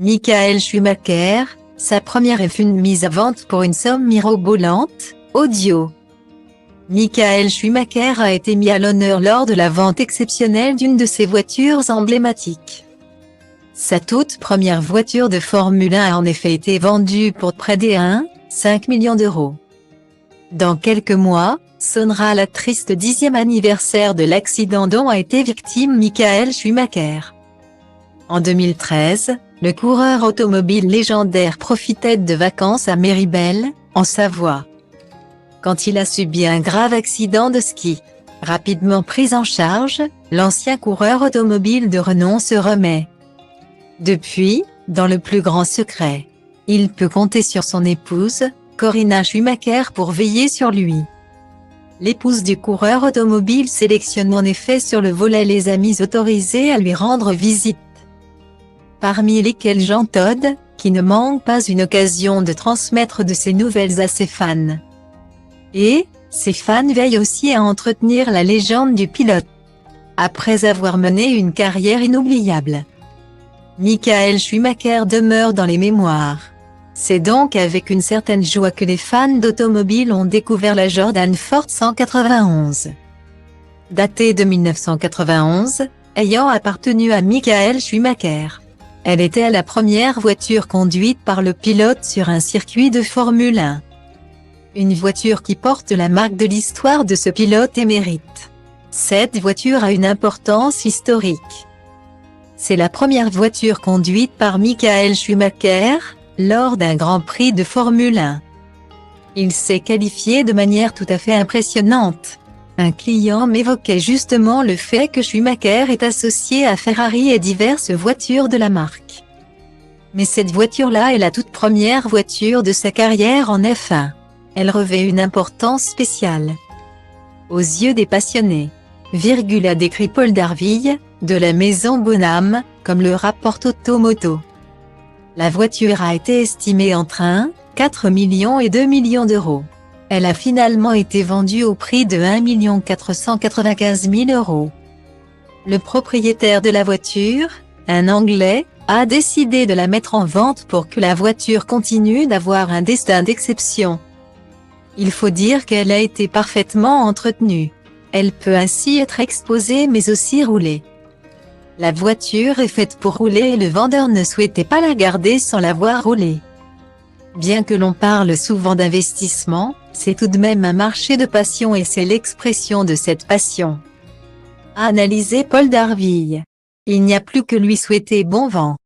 Michael Schumacher, sa première F1 mise à vente pour une somme mirobolante, audio. Michael Schumacher a été mis à l'honneur lors de la vente exceptionnelle d'une de ses voitures emblématiques. Sa toute première voiture de Formule 1 a en effet été vendue pour près des 1,5 millions d'euros. Dans quelques mois, sonnera la triste 10e anniversaire de l'accident dont a été victime Michael Schumacher. En 2013, le coureur automobile légendaire profitait de vacances à Méribel, en Savoie, quand il a subi un grave accident de ski. Rapidement pris en charge, l'ancien coureur automobile de renom se remet. Depuis, dans le plus grand secret, il peut compter sur son épouse, Corinna Schumacher, pour veiller sur lui. L'épouse du coureur automobile sélectionne en effet sur le volet les amis autorisés à lui rendre visite, parmi lesquels Jean Todt, qui ne manque pas une occasion de transmettre de ses nouvelles à ses fans. Et, ses fans veillent aussi à entretenir la légende du pilote. Après avoir mené une carrière inoubliable, Michael Schumacher demeure dans les mémoires. C'est donc avec une certaine joie que les fans d'automobile ont découvert la Jordan Ford 191. Datée de 1991, ayant appartenu à Michael Schumacher. Elle était la première voiture conduite par le pilote sur un circuit de Formule 1. Une voiture qui porte la marque de l'histoire de ce pilote émérite. Cette voiture a une importance historique. C'est la première voiture conduite par Michael Schumacher, lors d'un Grand Prix de Formule 1. Il s'est qualifié de manière tout à fait impressionnante. Un client m'évoquait justement le fait que Schumacher est associé à Ferrari et diverses voitures de la marque. Mais cette voiture-là est la toute première voiture de sa carrière en F1. Elle revêt une importance spéciale aux yeux des passionnés, a décrit Paul Darville, de la maison Bonham, comme le rapporte Automoto. La voiture a été estimée entre 1,4 million et 2 millions d'euros. Elle a finalement été vendue au prix de 1 495 000 euros. Le propriétaire de la voiture, un Anglais, a décidé de la mettre en vente pour que la voiture continue d'avoir un destin d'exception. Il faut dire qu'elle a été parfaitement entretenue. Elle peut ainsi être exposée mais aussi rouler. La voiture est faite pour rouler et le vendeur ne souhaitait pas la garder sans l'avoir roulée. Bien que l'on parle souvent d'investissement, c'est tout de même un marché de passion et c'est l'expression de cette passion. A analysé Paul Darville. Il n'y a plus que lui souhaiter bon vent.